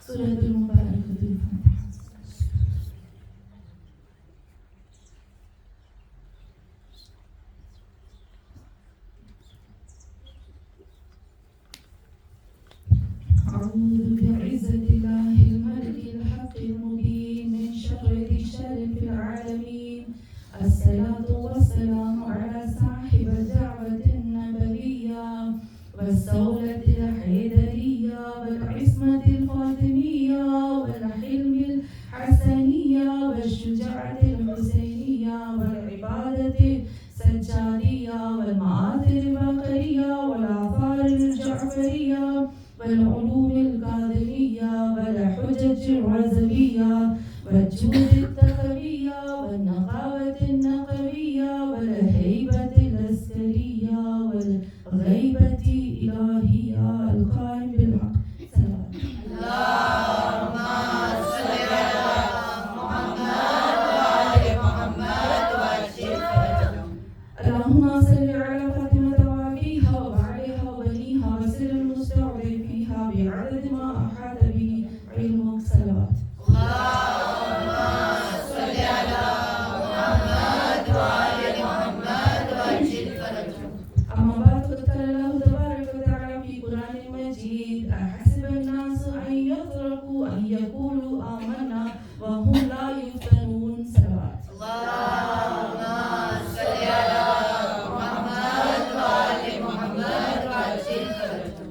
سورۃ المبارکۃ الفاتحہ۔ أعوذ بعزة الله الملك الحق المبين من شر ذي الشر في العالمين، الصلاة والسلام على صاحب الدعوة النبوية والسولة الحيدرية والعصمة الفاطمية والحلم الحسنية والشجاعة الحسينية والعبادة السجادية والمآثر البقرية والآثار الجعفرية والعلوم الكاظمية والحجج الرزلية والجود التخوية والنقاوة النقوية والهيبة العسكرية والغيبة الإلهية القائم بالحق. اللهم صل على محمد وآل محمد وأجل فرجهم. اللهم صل على فاطمة وأبيها وبعلها وبنيها وسر المستودع فيها بعدد ما أحاط به علمك. صلوات. اللهم صل على محمد وآل محمد وأجل فرجهم. أما بعد فقد قال الله تبارك وتعالى في قرآن المجيد: أحسب الناس أن يتركوا أن يقولوا آمنا وهم لا يفتنون. صلوات. اللهم صل على محمد وآل محمد وأجل فرجهم.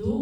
2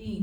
3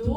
2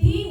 3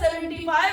75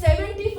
75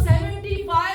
75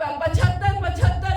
75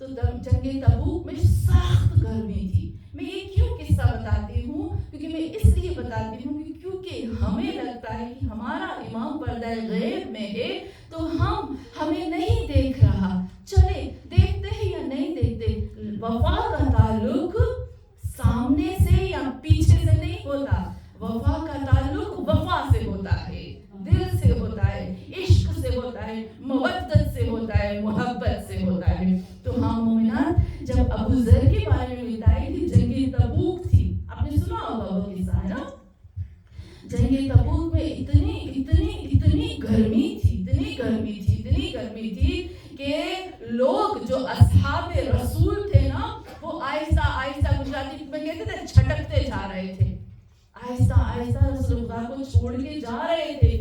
تو جنگ تبوک میں سخت گرمی تھی. میں یہ کیوں قصہ بتاتی ہوں؟ کیونکہ میں اس لیے بتاتی ہوں کہ کیونکہ ہمیں لگتا ہے کہ ہمارا امام پردہ غیب میں ہے تو ہمیں نہیں دیکھ رہا. چلے دیکھتے ہیں یا نہیں دیکھتے. وفا کا تعلق سامنے سے یا پیچھے سے نہیں ہوتا. وفا کا تعلق وفا سے ہوتا ہے, دل سے ہوتا ہے, عشق سے ہوتا ہے, مودت سے ہوتا ہے, محبت سے ہوتا ہے. تو ہاں مومنات, جب ابو ذر کے بارے میں بتائی تھی جنگ تبوک تھی, آپ نے سنا ہوگا وہ قصہ ہے نا. جنگ تبوک میں اتنی گرمی تھی کہ لوگ جو اصحاب رسول تھے نا وہ آہستہ گجراتی میں کہتے تھے چھٹکتے جا رہے تھے. آہستہ رسول خدا کو چھوڑ کے جا رہے تھے.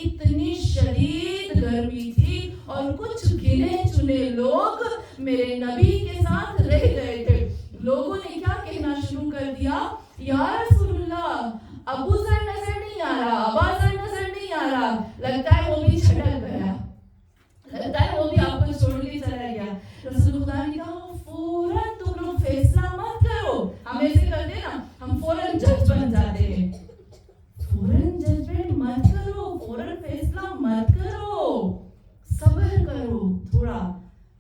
اتنی شدید گرمی تھی اور کچھ گنے چنے لوگ میرے نبی کے ساتھ رہ گئے تھے. لوگوں نے کیا کہنا شروع کر دیا, یا رسول اللہ ابو ذر نظر نہیں آ رہا, ابا ذر نظر نہیں آ رہا, لگتا ہے وہ بھی چھٹک گیا, لگتا ہے وہ بھی آپ کو چھوڑ کے چلا گیا. رسول خدا نے کہا فوراً تم لوگ فیصلہ مت کرو. ہم ایسے کرتے نا, ہم فوراً جج بن جاتے ہیں. فوراً ججمنٹ مت کرو, فوراً فیصلہ مت کرو, صبر کرو تھوڑا.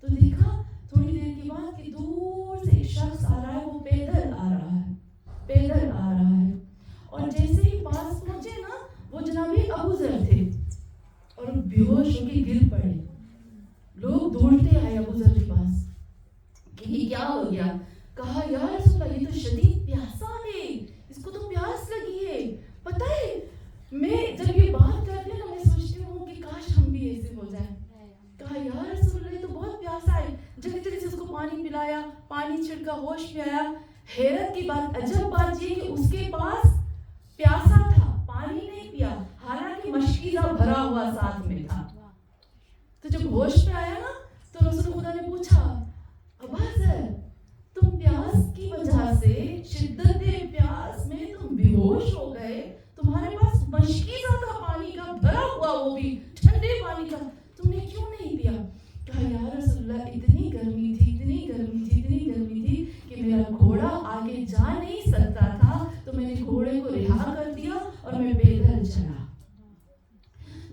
تو دیکھا تھوڑی دیر کے بعد کہ دور سے ایک شخص آ رہا ہے, وہ پیدل آ رہا ہے. اور جیسے ہی پاس پہنچے نا, وہ جناب ابو ذر تھے اور بے ہوش ہو کے گر پڑے. لوگ دوڑتے آئے ابو ذر کے پاس کہ یہ کیا ہو گیا. کہا یا رسول اللہ یہ تو شدید پیاسا ہے, اس کو تو پیاس لگی ہے. پتہ ہے میں جب یہ بات کرتے ہیں نا میں سوچتی ہوں کہ کاش ہم بھی ایسے ہو جائیں. کہا یا رسول اللہ یہ تو بہت پیاسا ہے. جلدی سے اس کو پانی پلایا, پانی چھڑکا, ہوش میں آیا. حیرت کی بات, عجب بات یہ کہ اس کے پاس پیاسا تھا, پانی نہیں پیا, حالانکہ مشکیزہ بھرا ہوا ساتھ میں تھا. تو جب ہوش میں آیا نا تو رسول خدا نے پوچھا ابا ذر تم پیاس کی وجہ سے, شدت پیاس میں تم بے ہوش ہو گئے, تمہارے پاس مشکیزہ تھا پانی کا بھرا ہوا, وہ بھی ٹھنڈے پانی کا, تم نے کیوں نہیں پیا. کہا یا رسول اللہ اتنی گرمی تھی کہ میرا گھوڑا آگے جا نہیں سکتا تھا, تو میں نے گھوڑے کو رہا کر دیا اور میں پیدل چلا.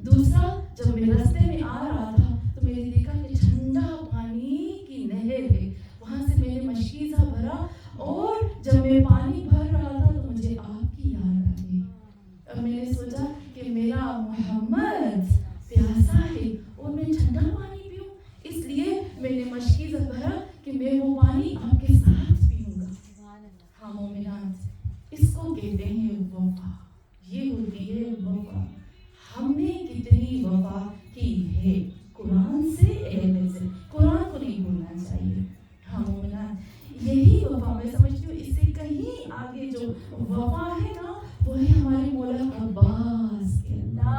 دوسرا, جب میں راستے میں آ رہا تھا تو میں نے دیکھا کہ ٹھنڈا پانی کی نہر ہے, وہاں سے میں نے مشکیزہ بھرا, اور جب میں پانی بھر رہا تھا تو مجھے آپ کی یاد آ گئی. اور میں نے سوچا کہ میرا محمد پیاسا ہے اور میں ٹھنڈا پانی پیوں, اس لیے میں نے مشکیزہ بھرا کہ میں وہ پانی آپ کے ساتھ پیوں گا. ہاں مومنات, اس کو کہتے ہیں وفا. یہ ہوتی ہے وفا. ہم نے کتنی وفا کی ہے قرآن سے, اہل سے. قرآن کو نہیں بھولنا چاہیے. ہاں مومنات, یہی وفا میں سمجھتی ہوں اس سے کہیں آگے جو وفا ہے نا وہ ہے ہمارے مولا عباس کے اللہ.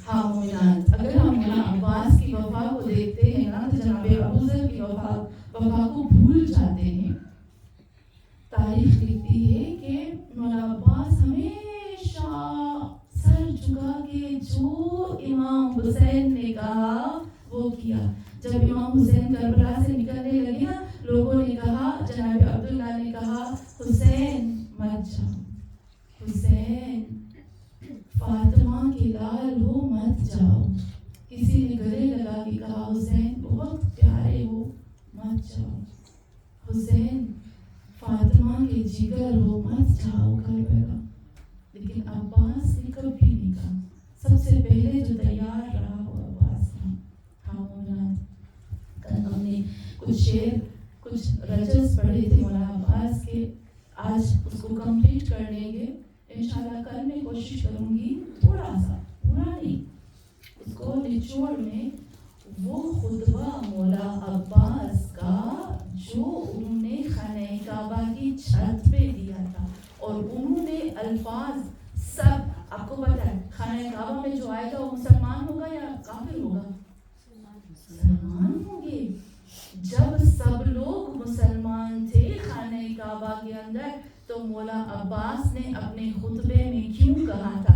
ہاں مومنات, اگر ہم مولا عباس کی وفا کو دیکھتے ہیں نا تو جناب ابو ذر کی وفا کو بھول جاتے ہیں. تاریخ لکھتی ہے کہ مولا عباس ہمیشہ سر جھکا کے جو امام حسین نے کہا وہ کیا. جب امام حسین کربلا سے نکلنے لگے نا, لوگوں نے کہا, جناب عبداللہ نے کہا حسین مت جاؤ, حسین فاطمہ کے لال ہو مت جاؤ. کسی نے گلے لگا کے کہا حسین بہت پیارے ہو مت جاؤ, حسین فاطمہ کے جگر ہو مت جاؤ کربلا. لیکن عباس نے کبھی نہیں کہا. سب سے پہلے جو تیار رہا وہ عباس تھا. ہاں مولانا, کل ہم نے کچھ رجز پڑھے تھے مولانا عباس کے, آج اس کو کمپلیٹ کر لیں گے انشاءاللہ. کل میں کوشش کروں گی تھوڑا سا, پورا نہیں, اس کو نچوڑ میں وہ خطبہ مولا عباس کا جو انہوں نے خانہ کعبہ کی چھت پہ دیا تھا, اور انہوں نے الفاظ سب, آپ کو پتا ہے خانہ کعبہ میں جو آئے گا وہ مسلمان ہوگا یا کافر ہوگا؟ مسلمان ہوں گے. جب سب لوگ مسلمان تھے خانہ کعبہ کے اندر تو مولا عباس نے اپنے خطبے میں کیوں کہا تھا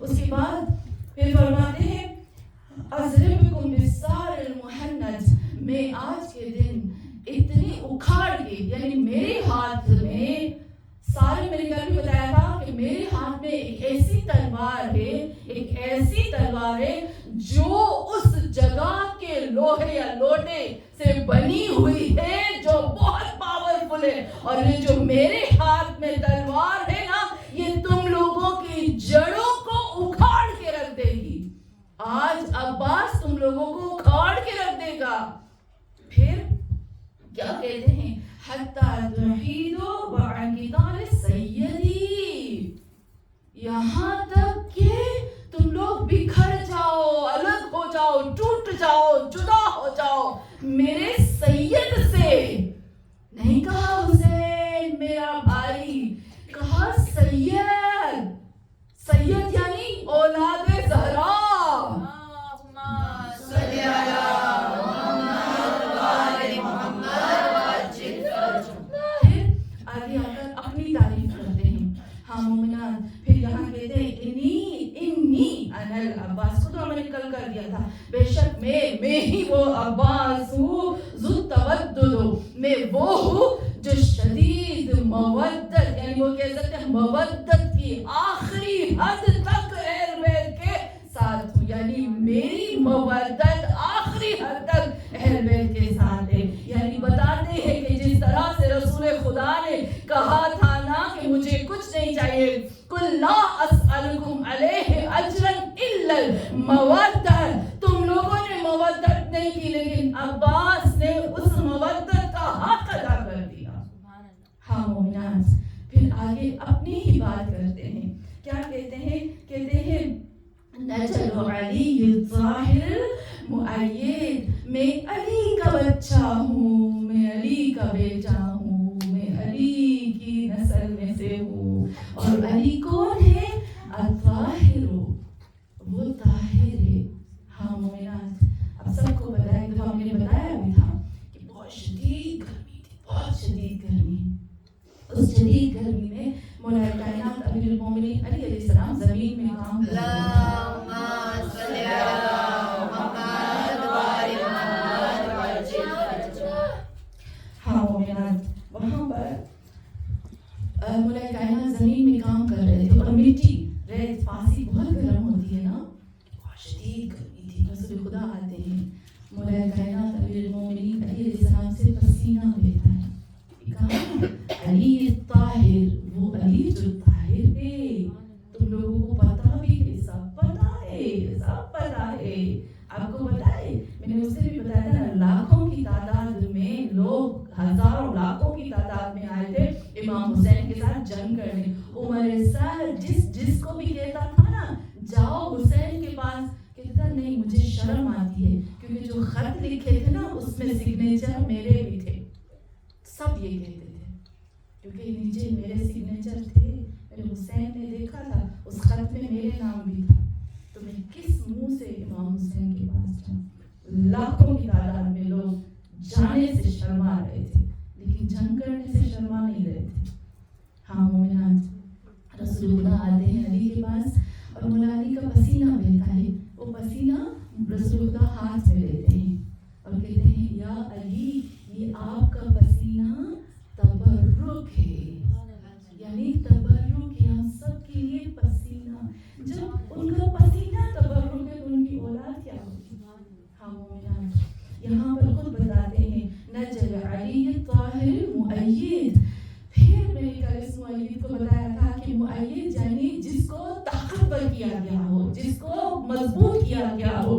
اس کے بعد پھر فرماتے ہیں اضربکم بالسار المحنط، میں آج کے دن اتنی اکھاڑ کے، یعنی میرے ہاتھ میں سارے، میں نے کل بھی بتایا تھا کہ میرے ہاتھ میں ایک ایسی تلوار ہے، ایک ایسی تلوار ہے جو اس جگہ کے لوہے یا لوٹے سے بنی ہوئی ہے، جو بہت پاورفل ہے، اور یہ جو میرے ہاتھ میں تلوار ہے نا، یہ تم لوگوں کی جڑوں کو اکھاڑ کے رکھ دے گی۔ آج عباس تم لوگوں کو اکھاڑ کے رکھ دے گا۔ پھر کیا کہتے ہیں؟ حتی تحیدوا بعن قتال سیدی، یہاں تک کہ تم لوگ بکھر جاؤ، الگ ہو جاؤ، ٹوٹ جاؤ، جدا ہو جاؤ میرے سید سے۔ نہیں کہا حسین میرا بھائی، کہا سید، سید یعنی اولاد زہرا۔ آگے آ کر اپنی تعریف کرتے ہیں۔ ہاں مومنان، پھر یہاں کہتے ہیں انی انا العباس، کو تو ہم نے کل کر دیا تھا، بے شک میں ہی وہ عباس ہوں، ذو التودد، میں وہ ہوں جو شدید مودت، یعنی وہ کہہ سکتے ہیں مودت کی آخری حد تک اہل بیت کے ساتھ ہوں، یعنی میری مودت آخری حد تک اہل بیت کے ساتھ ہے۔ یعنی بتاتے ہیں کہ جس طرح سے رسول خدا نے کہا تھا نا کہ مجھے کچھ نہیں چاہیے، قل لا اسألکم علیہ اجرا الا المودۃ، تم لوگوں نے مودت نہیں کی، لیکن عباس نے اس مودت کا حق ادا کر دیا۔ ہاں مومنان، پھر آگے اپنی ہی بات کرتے ہیں، کیا کہتے ہیں؟ کہتے ہیں نجل علی الظاہر المؤید، میں علی کا بچہ ہوں، میں علی کا بیٹا ہوں، میں علی کی نسل میں سے ہوں۔ اور علی کون ہے؟ الطاہر، وہ طاہر ہے۔ ہاں مومنات، اب سب کو پتہ ہے، ایک دفعہ ہم نے بتایا بھی تھا کہ بہت شدید گرمی تھی، بہت شدید گرمی۔ اس شدید گرمی میں مولا کائنات امیر المومنین علی علیہ السلام زمین میں کام کر رہے تھے۔ ہاں مومنات، وہاں پر مولا کائنات زمین میں کام کر رہے تھے، اور مٹی، ریت، پاسی بہت گرم ہوتی ہے نا، بہت شدید گرمی تھی۔ رسول خدا آتے ہیں، مولا کائنات امیر المومنین علی علیہ السلام سے پسینہ بہتا ہے، کہا علی الطاہر، وہ علی جو طاہر ہے، تم لوگوں کو پتہ بھی ہے، سب پتہ ہے، سب پتہ ہے۔ آپ کو پتہ ہے، میں نے اس سے بھی بتایا تھا نا، لاکھوں کی تعداد میں لوگ، ہزاروں لاکھوں کی تعداد میں آئے تھے امام حسین کے ساتھ جنگ کرنے۔ عمر سعد جس کو بھی کہتا تھا نا جاؤ حسین کے پاس، کہتا نہیں مجھے شرم آتی ہے، کیونکہ جو خط لکھے تھے نا اس میں سگنیچر میرے بھی تھے، سب یہ کہتے تھے، کیونکہ نیچے میرے سگنیچر تھے، میرے حسین نے دیکھا تھا اس خط میں میرے نام بھی تھا، تو میں کس منہ سے امام حسین کے پاس جاؤں؟ لاکھوں کی تعداد میں لوگ جانے سے شرما رہے تھے، لیکن جنگ کرنے سے شرما نہیں رہے تھے۔ ہاں مومنان، رسول اللہ آتے ہیں علی کے پاس، اور مولا علی کا پسینہ بہتا ہے، وہ پسینہ رسول اللہ ہاتھ میں لیتے ہیں اور کہتے ہیں یا علی، یہ آپ کا پسینہ تبرک ہے، یعنی تبرک ہے ہم سب کے لیے پسینہ۔ جب ان کا پسینہ تبرک ہے تو ان کی اولاد کیا ہوگی؟ ہاں مومنان، یہاں پر خود بتاتے ہیں نجل علی الطاہر المؤید۔ پھر میں نے کل اس مؤید کو بتایا تھا کہ مؤید یعنی جس کو طاقتور کیا گیا ہو، جس کو مضبوط کیا گیا ہو۔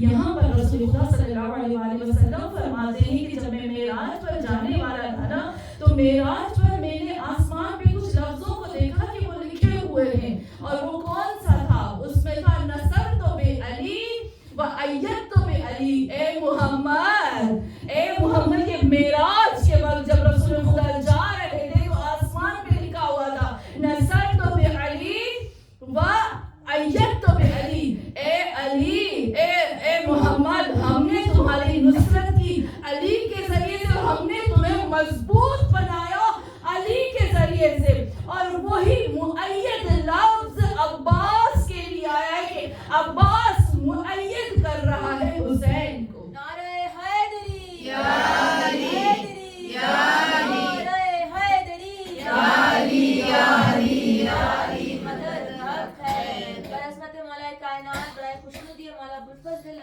یہاں پر رسول اللہ صلی اللہ علیہ وآلہ وسلم فرماتے ہیں کہ جب میں معراج پر جانے والا تھا نا، تو معراج پر میں نے آسمان پہ کچھ لفظوں کو دیکھا کہ وہ لکھے ہوئے ہیں، اور وہ کون سا تھا؟ اس میں تھا نصرت بعلی وأیدت بعلی۔ اے محمد کے معراج کے وقت جب رسول خدا جا رہے تھے تو آسمان پہ لکھا ہوا تھا نصرت بعلی وأیدت بعلی، اے علی، اے محمد، ہم نے تمہاری نصرت کی علی کے ذریعے سے، ہم نے تمہیں مضبوط بنایا علی کے ذریعے سے۔ اور وہی مؤید لفظ عباس کے لیے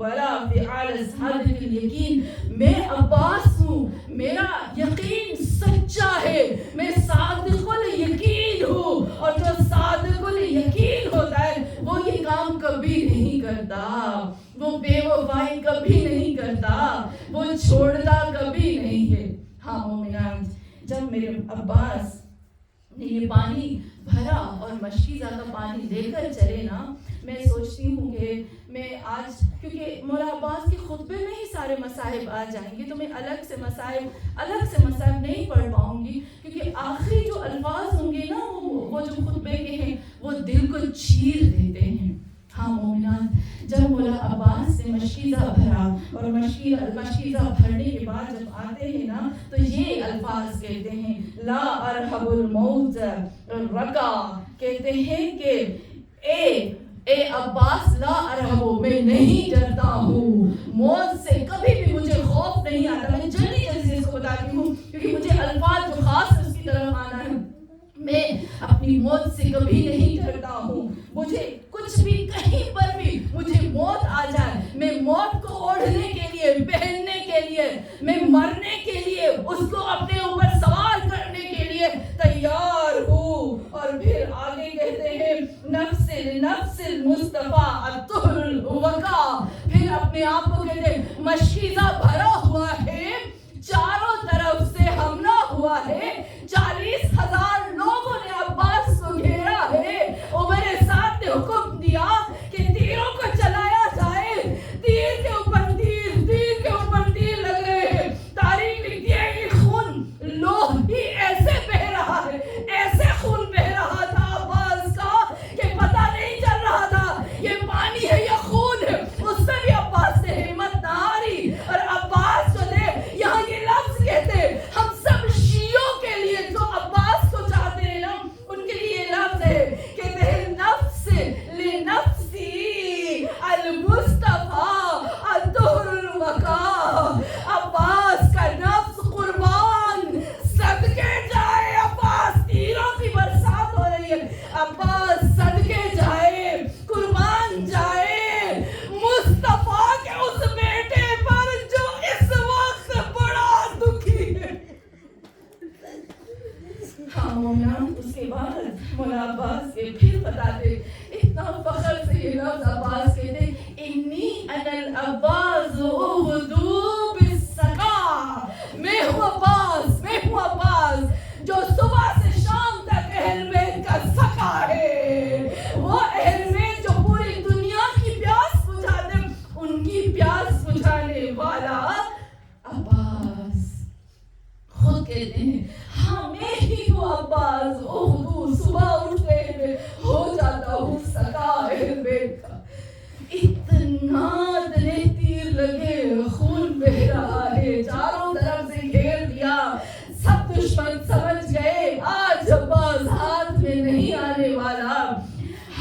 ولا فعال صادق الیقین، میں عباس ہوں، میرا یقین سچا ہے، میں صادق الیقین ہوں، اور جو صادق الیقین ہوتا ہے وہ یہ کام کبھی نہیں کرتا، وہ بے وفائی کبھی نہیں کرتا، وہ چھوڑتا کبھی نہیں ہے۔ ہاں مومنان، جب میرے عباس نے یہ پانی بھرا اور مشکیزہ کا پانی لے کر چلے نا، میں سوچتی ہوں کہ میں آج، کیونکہ مولا عباس کے خطبے میں ہی سارے مصائب آ جائیں گے تو میں الگ سے مصائب نہیں پڑھ پاؤں گی، کیونکہ آخری جو الفاظ ہوں گے نا وہ جو خطبے کے ہیں وہ دل کو چیر دیتے ہیں۔ ہاں مومنان، جب مولا عباس نے مشکیزہ بھرا اور مشکیزہ بھرنے کے بعد جب آتے ہیں نا تو یہ الفاظ کہتے ہیں، لا ارحب الموت رکا، کہتے ہیں کہ اے عباس، لا ارحب، میں نہیں ڈرتا ہوں موت سے، کبھی بھی مجھے خوف نہیں آتا۔ میں جلدی سے اس کو بتاتی ہوں کیونکہ مجھے الفاظ جو خاص ہے اس کی طرف آنا ہے۔ میں اپنی موت سے کبھی نہیں ڈرتا ہوں، مجھے کچھ بھی کہیں پر بھی مجھے موت آ جائے، میں موت کو اوڑھنے کے لیے، پہننے کے لیے، میں مرنے کے لیے، اس کو اپنے اوپر سوار کرنے کے لیے تیار ہوں۔ اور پھر آگے کہتے ہیں، نفس المصطفیٰ الطہر الوقا، پھر اپنے آپ کو کہتے ہیں مشکیزہ بھرا ہوا ہے، چاروں طرف سے حملہ ہوا ہے، 40,000 لوگوں نے عباس کو گھیرا ہے، عمر سعد نے حکم دیا کہ تیروں کو چلایا جائے، تیر کے اوپر تیر، تیر کے اوپر تیر لگ رہے ہیں۔ تاریخ لکھتی ہے کہ خون لوہ ہی ایسے بہ رہا ہے، ایسے خون بہ رہا تھا عباس کا کہ پتہ نہیں چل رہا تھا یہ پانی ہے یا خون ہے۔ اس سے بھی عباس سے ہمت نہ ہاری، اور عباس جو تھے، یہاں یہ لفظ کہتے ہم سب شیعوں کے لیے جو عباس کو چاہتے ہیں نا، ان کے لیے یہ لفظ ہے، کہتے ہیں نفس لنفسی المصطفیٰ الطہر الوقا، عباس کا نفس قربان، صدقے جائے، عباس تیروں کی برسات ہو رہی ہے، عباس صدقے جائے، قربان جائے مصطفیٰ کے اس بیٹے پر جو اس وقت بڑا دکھی ہے۔ ہاں مومنان، اس کے بعد مولا عباس کے پھر بتاتے، اتنا فخر سے یہ لفظ عباس کہتے، انی انا العباس اغدو بالسقا، میں ہوں عباس، میں ہوں عباس جو صبح سے شام تک اہل بیت کا سقا ہے، وہ اہل بیت جو پوری دنیا کی پیاس بجھاتے، ان کی پیاس بجھانے والا عباس خود کہتے ہیں، ہاں میں ہی ہوں عباس اغدو، صبح اٹھتے میں ہو جاتا ہوں سقا اہل بیت کا۔ اتنا تیر لگے، خون بہ رہا ہے، چاروں طرف سے گھیر دیا، سب دشمن سمجھ گئے آج عباس ہاتھ میں نہیں آنے والا۔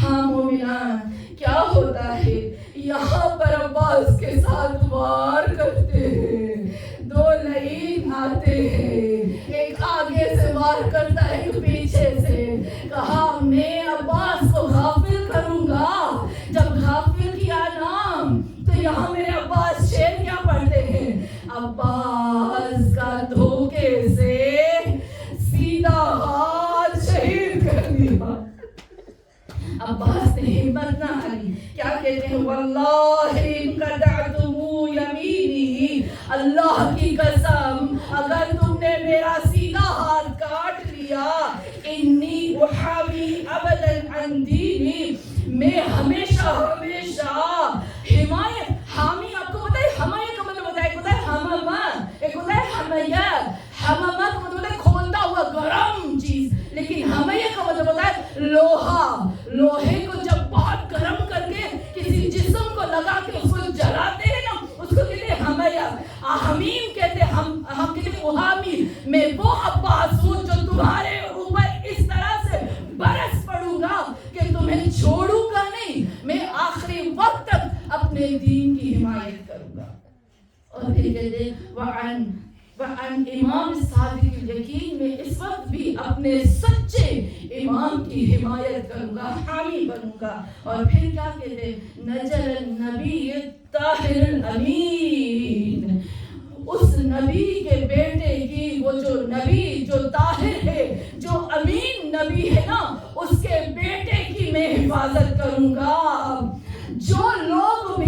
ہاں مومنان، کیا ہوتا ہے یہاں پر عباس کے ساتھ وار کرتے ہیں، دو لعین آتے ہیں، ایک آگے سے وار کرتا ہے ایک پیچھے سے، کہا میں عباس کو غافل کروں گا، جب غافل کیا نام تو یہاں میرے عباس شعر کیا پڑھتے ہیں، عباس کا دھوکے سے سیدھا ہاتھ شہید کر دیا۔ عباس نے ہمت نہ ہاری، کیا کہتے ہیں، واللہ ان قطعتم یمینی، اللہ کی قسم اگر تم نے میرا سیدھا ہاتھ کاٹ لیا، انی احامی ابدا عن دینی، میں ہمیشہ حمایت، حامی، آپ کو پتہ ہے حمایت کا مطلب ہوتا ہے، ایک ہوتا ہے حمامہ، ایک ہوتا ہے حمیت، حمامہ کا مطلب ہوتا ہے کھولتا ہوا گرم چیز، لیکن حمیت کا مطلب ہوتا ہے لوہے کو جب بہت گرم کر کے کسی جسم کو لگا کے اس کو جلاتے ہیں نا، اس کو کہتے ہیں حمیت، حمیم کہتے ہیں، ہم کہتے ہیں احامی، میں وہ عباس ہوں جو تمہارے اوپر اس طرح سے برس پڑوں گا کہ تمہیں چھوڑوں گا نہیں، میں آخری وقت تک اپنے دین کی حمایت کروں گا۔ اور پھر کہتے ہیں وعن امام صادق الیقین، میں اس وقت بھی اپنے سچے امام کی حمایت کروں گا، حامی بنوں گا۔ اور پھر کیا کہتے ہیں، نجل النبی الطاهر الامین. اس نبی کے بیٹے کی وہ جو نبی جو طاہر ہے جو امین نبی ہے نا اس کے بیٹے کی میں حفاظت کروں گا. جو لوگ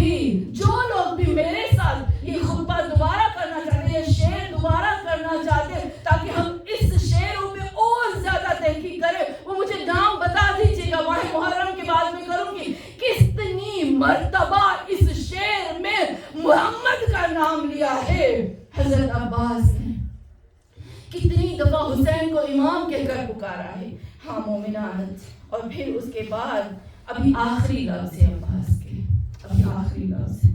بھی میرے ساتھ یہ خطبہ دوبارہ کرنا چاہتے ہیں یہ شعر دوبارہ کرنا چاہتے ہیں تاکہ ہم اس شعروں پہ اور زیادہ تحقیق کریں وہ مجھے نام بتا دیجیے گا. ماہ محرم کے بعد میں کروں گی کتنی مرتبہ اس شعر میں محمد کا نام لیا ہے حضرت عباس نے. کتنی دفعہ حسین کو امام کہہ کر پکارا ہے. ہاں مومنات. اور پھر اس کے بعد ابھی آخری لفظ ہے عباس کے. ابھی آخری لفظ ہے.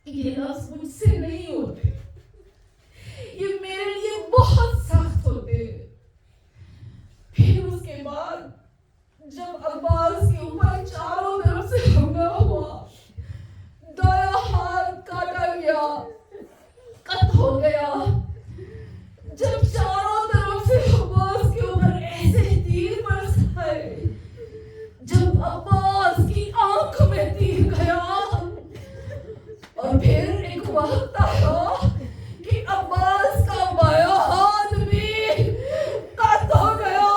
یہ لفظ مجھ سے نہیں ہوتے یہ میرے لیے بہت سخت ہوتے. پھر اس کے بعد جب عباس کے اوپر چاروں طرف سے حملہ ہوا دایاں ہاتھ کاٹا گیا قط ہو گیا. جب چاروں طرف سے عباس کے اوپر ایسے تیر برسائے جب عباس کی آنکھ میں تیر گیا اور پھر ایک وقت آیا کہ عباس کا بایاں ہاتھ بھی قط ہو گیا.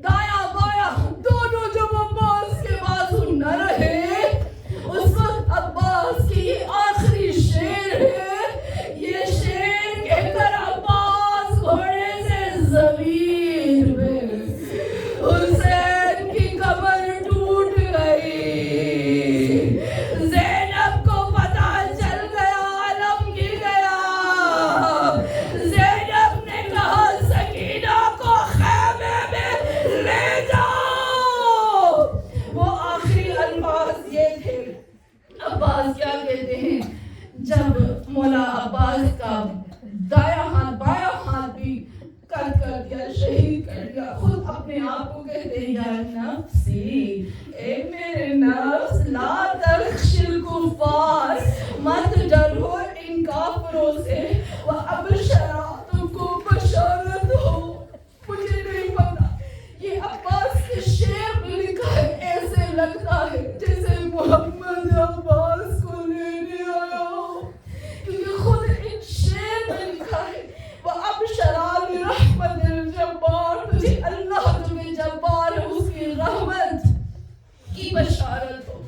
دایاں بایاں دونوں جب عباس کے بازو نہ رہے اس وقت عباس کی یہ آخری شعر ہے. یہ شعر کہہ کر عباس گھوڑے سے زمین میں حسین کی کمر ٹوٹ گئی. زینب کو پتہ چل گیا علم گر گیا. زینب نے کہا سکینہ کو خیمے میں لے جاؤ. وہ آخری الفاظ یہ تھے. عباس کیا کہتے ہیں جب مولا عباس کا دایاں ہاتھ بایاں ہاتھ بھی قتل کر دیا شہید کر دیا خود اپنے آپ کو کہتے ہیں یا نفسی اے میرے نفس لا تخش الکفار مت ڈرو ان کافروں سے وابشرا تم کو بشارت ہو. مجھے نہیں پتا یہ عباس کے شعر میں لکھا ہے ایسے لگتا ہے جیسے محمد عباس کو لینے آیا ہو کیونکہ خود ان شعر میں لکھا ہے وابشرا برحمت الجبار. تجھے اللہ تمہیں جبار ہے اس کی رحمت کی بشارت ہو.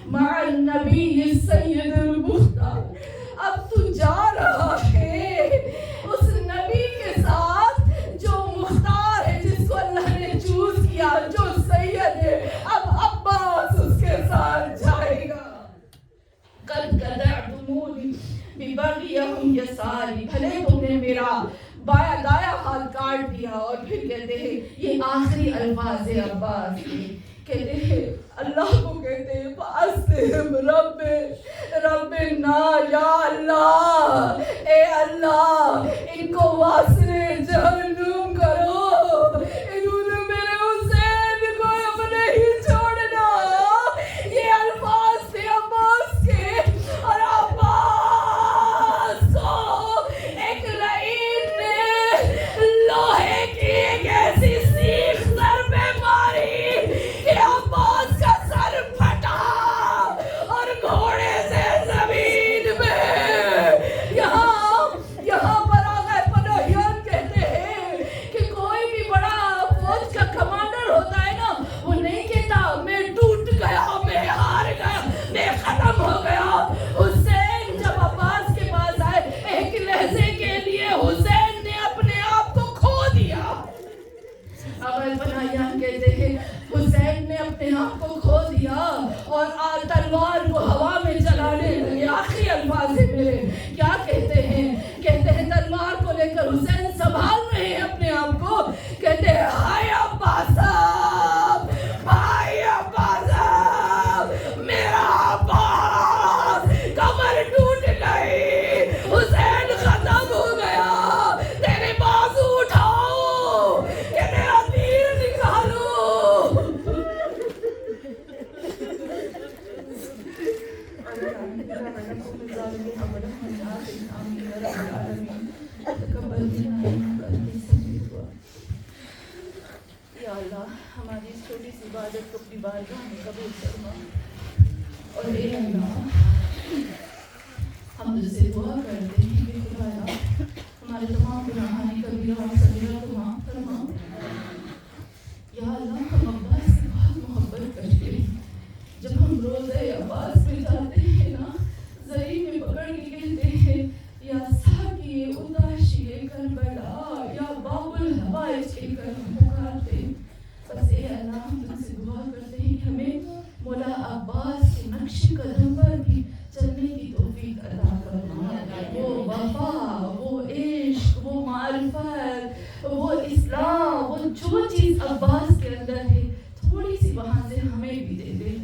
مع النبی سید المختار. اب تو جا رہا ہے اس نبی کے ساتھ جو مختار ہے جس کو اللہ نے چوز کیا جو سید ہے. اب عباس اس کے ساتھ جائے گا. قد قدعتمونی ببغیہم یساری. بھلے تم نے میرا بایاں دایاں ہاتھ کاٹ دیا. اور پھر کہتے ہیں یہ آخری الفاظ ہے عباس کے. کہتے ہیں اللہ کو کہتے ہیں فَأَسْلِمْ رب نا یا اللہ اے اللہ ان کو واسل جہنم کرو. انہوں نے میرے حسین کو اب نہیں چھوڑنا. یہ الفاظ تھے عباس کے. اور عباس کو ایک لعین نے لوہے کی ایک ایسی سیخ سر پہ ماری کہ عباس کا سر پھٹا اور گھوڑے سے زمین میں. یہاں پر آگئے پناہیان کہتے ہیں کہ کوئی بھی بڑا فوج کا کمانڈر ہوتا ہے نا وہ نہیں کہتا میں ٹوٹ گیا میں ہار گیا میں ختم ہو گیا. حسین جب عباس کے پاس آئے ایک لحظے کے لیے حسین نے اپنے آپ کو کھو دیا. آگئے پناہیان کہتے ہیں حسین نے اپنے آپ کو کھو دیا اور تلوار کو ہوا میں چلانے لگے. آخری الفاظ ہے میرے. کیا کہتے ہیں تلوار کو لے کر حسین سنبھال رہے ہیں اپنے آپ کو. کہتے ہیں ہائے عباس صاحب بھائی عباس صاحب میرا عباس کمر ٹوٹ گئی حسین ختم ہو گیا. تیرے بازو اٹھاؤ کہ میرا تیر نکالو. یا اللہ ہماری اس چھوٹی سی عبادت کو اپنی بارگاہ میں قبول فرما. اور اے اللہ ہم تجھ سے دعا کرتے ہیں کہ خدایا ہمارے تمام گناہان کبیرہ اور صغیرہ کو معاف فرما. یا اللہ ہم عباس سے بہت محبت کرتے ہیں. جب ہم روضہ عباس میں جاتے ہیں نا زری میں پکڑ کے کہتے ہیں یا ساقی اتاشی کربلا یا باب الحوائج کہہ کر ہم پکارتے ہیں. بس اے اللہ ہم تجھ سے دعا کرتے ہیں کہ ہمیں مولا عباس کے نقش قدم پر بھی چلنے کی توفیق عطا فرما. وہ وفا، وہ عشق، وہ معرفت، وہ اصلاح، وہ جو چیز عباس کے اندر ہے تھوڑی سی وہاں سے ہمیں بھی دے دے.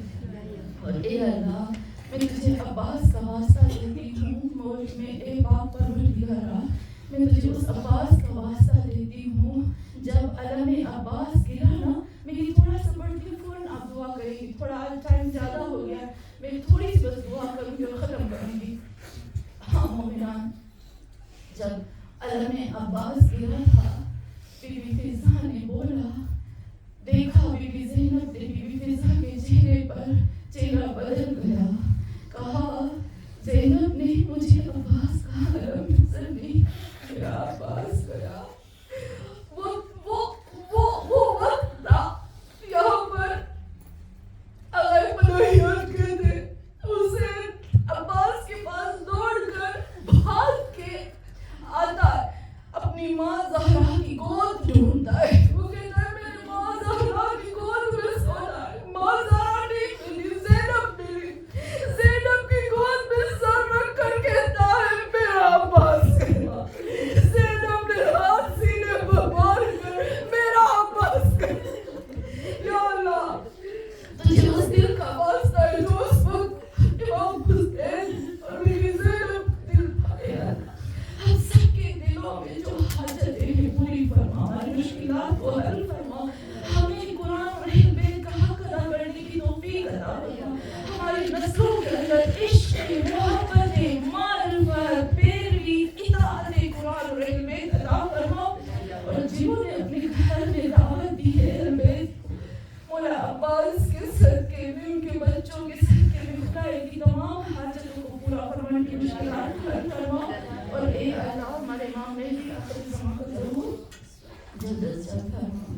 اور اے اللہ میں تجھے عباس کا واسطہ دیتی ہوں اور میں اے پاک پروردگارا میں تجھے اس عباس کا واسطہ دیتی ہوں. جب علم عباس گرا نا میں یہ تھوڑا سا پڑھتی ہوں فوراً آپ دعا کریں گی. تھوڑا ٹائم زیادہ ہو گیا میں تھوڑی سی بس دعا کروں گی اور ختم کروں گی. ہاں مومنان جب علم عباس گرا تھا بی بی فضا نے بولا دیکھا بی بی زینب نے بی بی فضا کے چہرے پر چہرہ بدل گیا. کہا زینب نے مجھے عباس کا علم نظر نہیں میرا عباس گیا. وہ وقت تھا یہاں پر اگر فدائیات کہتے اسے عباس کے پاس دوڑ کر بھاگ کے آتا ہے اپنی ماں زہرا کی گود ڈھونڈتا ہے. وہ کہتا ہے میری ماں زہرا کی گود میں سونا ہے. ماں زہرا نہیں ملی زینب ملی. زینب کی گود میں سر رکھ کر کہتا ہے میرا عباس کرنا. زینب نے ہاتھ سینے پر مار کر میرا عباس کرنا. یا اللہ تجھے اس دل کا واسطہ ہے جو اس وقت امام حسین اور میری زینب دل پائے. ہم سب کے دلوں میں جو حاجتیں ہیں پوری فرما. ہماری مشکلات کو حل فرما. ہمیں قرآن اور اہل بیت کا حق ادا کرنے کی توفیق عطا فرما. ہماری نسلوں کے اندر عشق، محبت، معرفت، پیروی، اطاعت قرآن اور اہل بیت عطا فرما. اور جنہوں نے اپنے گھر میں دعوت دی ہے اہل بیت مولا عباس کے صدقے میں ان کے بچوں کے صدقے میں خدائے کی تمام حاجتوں کو پورا فرمانے کی مشکلات حل فرما. اور اے اللہ ہمارے امام مہدی آخر زمان کو ضرور جلد از جلد فرما.